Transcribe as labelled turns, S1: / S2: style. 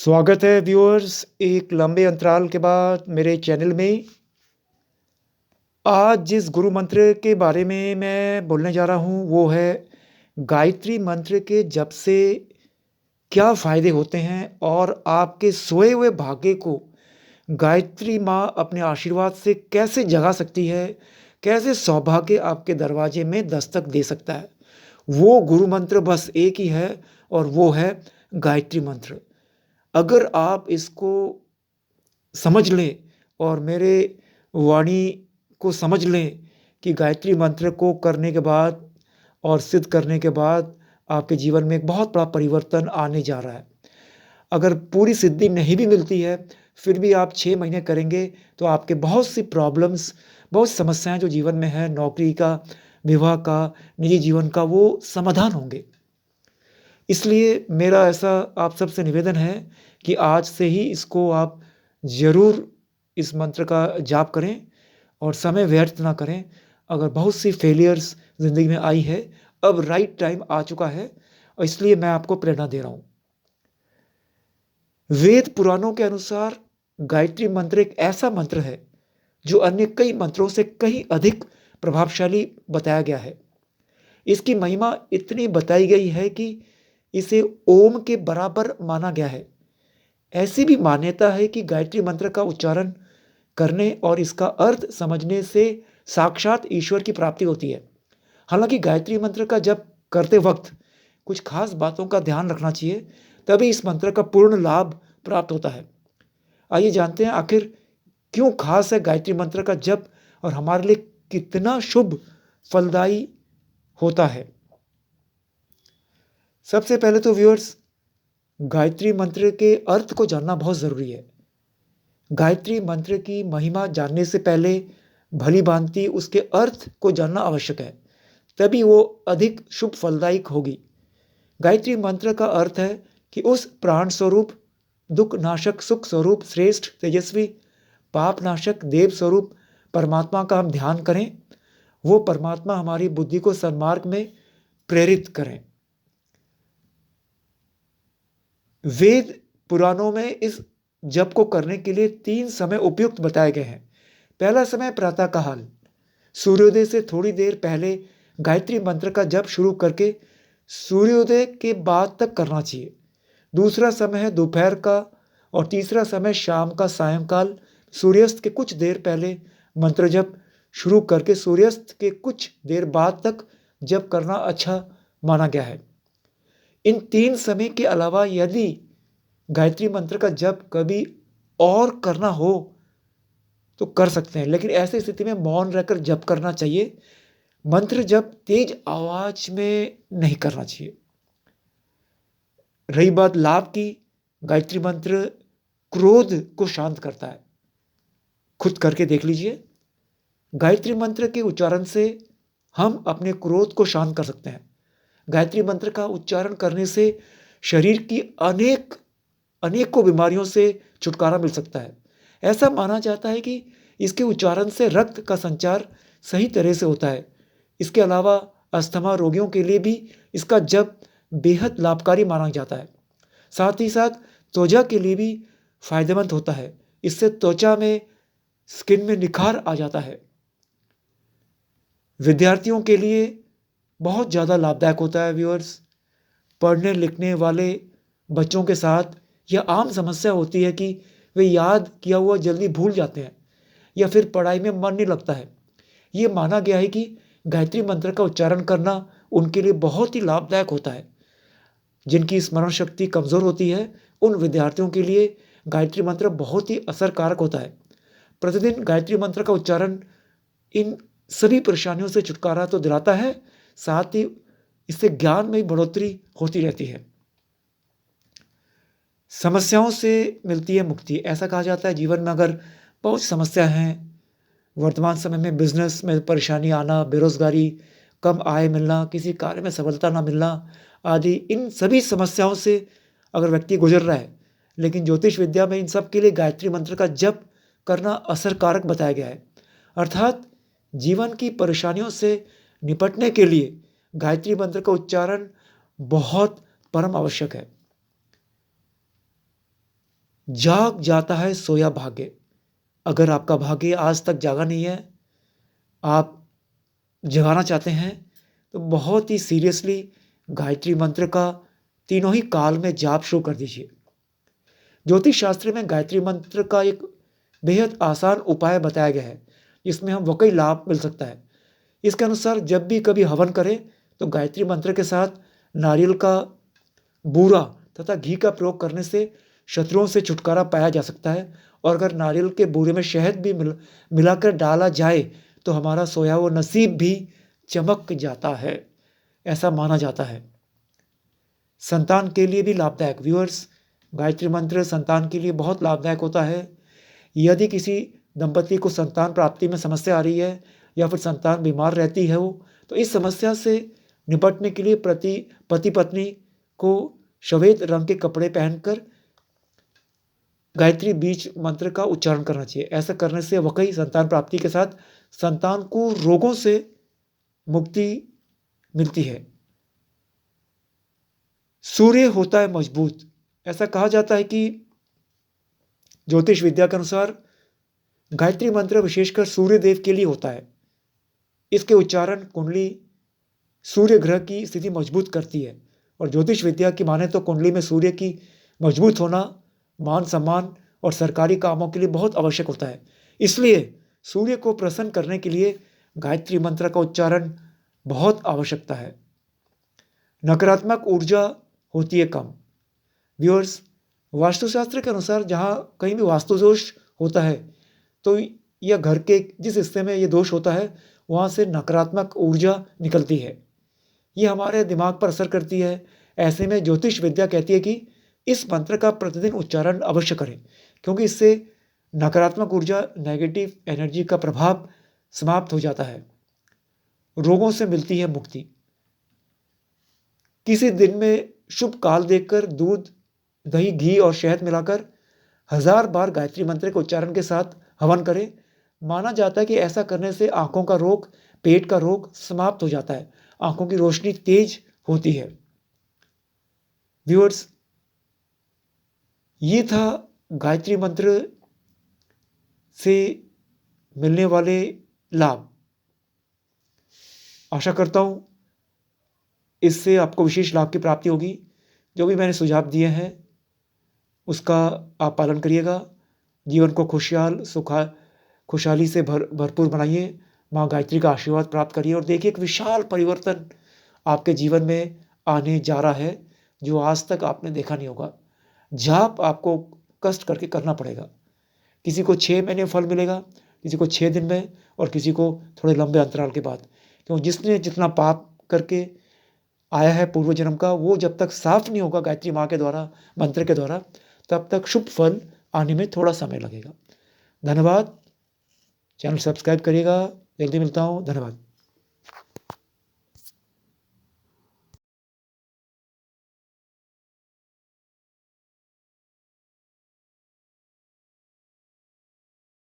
S1: स्वागत है व्यूअर्स एक लंबे अंतराल के बाद मेरे चैनल में। आज जिस गुरु मंत्र के बारे में मैं बोलने जा रहा हूँ वो है गायत्री मंत्र के जप से क्या फ़ायदे होते हैं और आपके सोए हुए भाग्य को गायत्री माँ अपने आशीर्वाद से कैसे जगा सकती है, कैसे सौभाग्य आपके दरवाजे में दस्तक दे सकता है। वो गुरु मंत्र बस एक ही है और वो है गायत्री मंत्र। अगर आप इसको समझ लें और मेरे वाणी को समझ लें कि गायत्री मंत्र को करने के बाद और सिद्ध करने के बाद आपके जीवन में एक बहुत बड़ा परिवर्तन आने जा रहा है। अगर पूरी सिद्धि नहीं भी मिलती है, फिर भी आप 6 महीने करेंगे तो आपके बहुत सी प्रॉब्लम्स, बहुत समस्याएँ जो जीवन में हैं, नौकरी का, विवाह का, निजी जीवन का, वो समाधान होंगे। इसलिए मेरा ऐसा आप सबसे निवेदन है कि आज से ही इसको आप ज़रूर इस मंत्र का जाप करें और समय व्यर्थ ना करें। अगर बहुत सी फेलियर्स ज़िंदगी में आई है, अब राइट टाइम आ चुका है और इसलिए मैं आपको प्रेरणा दे रहा हूँ। वेद पुराणों के अनुसार गायत्री मंत्र एक ऐसा मंत्र है जो अन्य कई मंत्रों से कहीं अधिक प्रभावशाली बताया गया है। इसकी महिमा इतनी बताई गई है कि इसे ओम के बराबर माना गया है। ऐसी भी मान्यता है कि गायत्री मंत्र का उच्चारण करने और इसका अर्थ समझने से साक्षात ईश्वर की प्राप्ति होती है। हालांकि गायत्री मंत्र का जप करते वक्त कुछ खास बातों का ध्यान रखना चाहिए, तभी इस मंत्र का पूर्ण लाभ प्राप्त होता है। आइए जानते हैं आखिर क्यों खास है गायत्री मंत्र का जप और हमारे लिए कितना शुभ फलदायी होता है। सबसे पहले तो व्यूअर्स, गायत्री मंत्र के अर्थ को जानना बहुत ज़रूरी है। गायत्री मंत्र की महिमा जानने से पहले भली-भांति उसके अर्थ को जानना आवश्यक है, तभी वो अधिक शुभ फलदायक होगी। गायत्री मंत्र का अर्थ है कि उस प्राण स्वरूप, दुख नाशक, सुख स्वरूप, श्रेष्ठ, तेजस्वी, पाप नाशक, देव स्वरूप परमात्मा का हम ध्यान करें। वो परमात्मा हमारी बुद्धि को सन्मार्ग में प्रेरित करें। वेद पुराणों में इस जप को करने के लिए 3 समय उपयुक्त बताए गए हैं। पहला समय प्रातःकाल, सूर्योदय से थोड़ी देर पहले गायत्री मंत्र का जप शुरू करके सूर्योदय के बाद तक करना चाहिए। दूसरा समय है दोपहर का और तीसरा समय शाम का सायंकाल, सूर्यास्त के कुछ देर पहले मंत्र जप शुरू करके सूर्यास्त के कुछ देर बाद तक जप करना अच्छा माना गया है। इन 3 समय के अलावा यदि गायत्री मंत्र का जप कभी और करना हो तो कर सकते हैं, लेकिन ऐसी स्थिति में मौन रहकर जप करना चाहिए। मंत्र जप तेज आवाज में नहीं करना चाहिए। रही बात लाभ की, गायत्री मंत्र क्रोध को शांत करता है। खुद करके देख लीजिए। गायत्री मंत्र के उच्चारण से हम अपने क्रोध को शांत कर सकते हैं। गायत्री मंत्र का उच्चारण करने से शरीर की अनेकों बीमारियों से छुटकारा मिल सकता है। ऐसा माना जाता है कि इसके उच्चारण से रक्त का संचार सही तरह से होता है। इसके अलावा अस्थमा रोगियों के लिए भी इसका जप बेहद लाभकारी माना जाता है। साथ ही साथ त्वचा के लिए भी फायदेमंद होता है। इससे त्वचा में, स्किन में निखार आ जाता है। विद्यार्थियों के लिए बहुत ज़्यादा लाभदायक होता है व्यूअर्स। पढ़ने लिखने वाले बच्चों के साथ यह आम समस्या होती है कि वे याद किया हुआ जल्दी भूल जाते हैं या फिर पढ़ाई में मन नहीं लगता है। ये माना गया है कि गायत्री मंत्र का उच्चारण करना उनके लिए बहुत ही लाभदायक होता है। जिनकी स्मरण शक्ति कमज़ोर होती है, उन विद्यार्थियों के लिए गायत्री मंत्र बहुत ही असरकारक होता है। प्रतिदिन गायत्री मंत्र का उच्चारण इन सभी परेशानियों से छुटकारा तो दिलाता है, साथ ही इससे ज्ञान में बढ़ोतरी होती रहती है। समस्याओं से मिलती है मुक्ति। ऐसा कहा जाता है जीवन में अगर बहुत समस्या हैं, वर्तमान समय में बिजनेस में परेशानी आना, बेरोजगारी, कम आय मिलना, किसी कार्य में सफलता ना मिलना आदि, इन सभी समस्याओं से अगर व्यक्ति गुजर रहा है, लेकिन ज्योतिष विद्या में इन सब के लिए गायत्री मंत्र का जप करना असरकारक बताया गया है। अर्थात जीवन की परेशानियों से निपटने के लिए गायत्री मंत्र का उच्चारण बहुत परम आवश्यक है। जाग जाता है सोया भाग्य। अगर आपका भाग्य आज तक जागा नहीं है, आप जगाना चाहते हैं, तो बहुत ही सीरियसली गायत्री मंत्र का तीनों ही काल में जाप शुरू कर दीजिए। ज्योतिष शास्त्र में गायत्री मंत्र का एक बेहद आसान उपाय बताया गया है, जिसमें हम वाकई लाभ मिल सकता है। इसके अनुसार जब भी कभी हवन करें तो गायत्री मंत्र के साथ नारियल का बूरा तथा घी का प्रयोग करने से शत्रुओं से छुटकारा पाया जा सकता है। और अगर नारियल के बूरे में शहद भी मिलाकर डाला जाए तो हमारा सोया हुआ नसीब भी चमक जाता है, ऐसा माना जाता है। संतान के लिए भी लाभदायक। व्यूअर्स, गायत्री मंत्र संतान के लिए बहुत लाभदायक होता है। यदि किसी दंपति को संतान प्राप्ति में समस्या आ रही है या फिर संतान बीमार रहती है वो, तो इस समस्या से निपटने के लिए पति पत्नी को श्वेत रंग के कपड़े पहनकर गायत्री बीज मंत्र का उच्चारण करना चाहिए। ऐसा करने से वाकई संतान प्राप्ति के साथ संतान को रोगों से मुक्ति मिलती है। सूर्य होता है मजबूत। ऐसा कहा जाता है कि ज्योतिष विद्या के अनुसार गायत्री मंत्र विशेषकर सूर्य देव के लिए होता है। इसके उच्चारण कुंडली सूर्य ग्रह की स्थिति मजबूत करती है। और ज्योतिष विद्या की माने तो कुंडली में सूर्य की मजबूत होना मान सम्मान और सरकारी कामों के लिए बहुत आवश्यक होता है। इसलिए सूर्य को प्रसन्न करने के लिए गायत्री मंत्र का उच्चारण बहुत आवश्यकता है। नकारात्मक ऊर्जा होती है कम। व्यूअर्स, वास्तुशास्त्र के अनुसार जहाँ कहीं भी वास्तु दोष होता है तो यह घर के जिस हिस्से में ये दोष होता है वहाँ से नकारात्मक ऊर्जा निकलती है। ये हमारे दिमाग पर असर करती है। ऐसे में ज्योतिष विद्या कहती है कि इस मंत्र का प्रतिदिन उच्चारण अवश्य करें, क्योंकि इससे नकारात्मक ऊर्जा नेगेटिव एनर्जी का प्रभाव समाप्त हो जाता है, रोगों से मिलती है मुक्ति। किसी दिन में शुभ काल देखकर दूध, दही, घी और शहद मिलाकर 1000 बार गायत्री मंत्र के उच्चारण के साथ हवन करें। माना जाता है कि ऐसा करने से आंखों का रोग, पेट का रोग समाप्त हो जाता है, आंखों की रोशनी तेज होती है। व्यूअर्स, ये था गायत्री मंत्र से मिलने वाले लाभ। आशा करता हूं इससे आपको विशेष लाभ की प्राप्ति होगी। जो भी मैंने सुझाव दिए हैं उसका आप पालन करिएगा। जीवन को खुशहाली से भरपूर बनाइए। माँ गायत्री का आशीर्वाद प्राप्त करिए और देखिए एक विशाल परिवर्तन आपके जीवन में आने जा रहा है, जो आज तक आपने देखा नहीं होगा। जाप आपको कष्ट करके करना पड़ेगा। किसी को 6 महीने फल मिलेगा, किसी को 6 दिन में और किसी को थोड़े लंबे अंतराल के बाद। क्योंकि जिसने जितना पाप करके आया है पूर्व जन्म का, वो जब तक साफ नहीं होगा गायत्री माँ के द्वारा, मंत्र के द्वारा, तब तक शुभ फल आने में थोड़ा समय लगेगा। धन्यवाद। चैनल सब्सक्राइब करिएगा। जल्दी मिलता हूँ। धन्यवाद।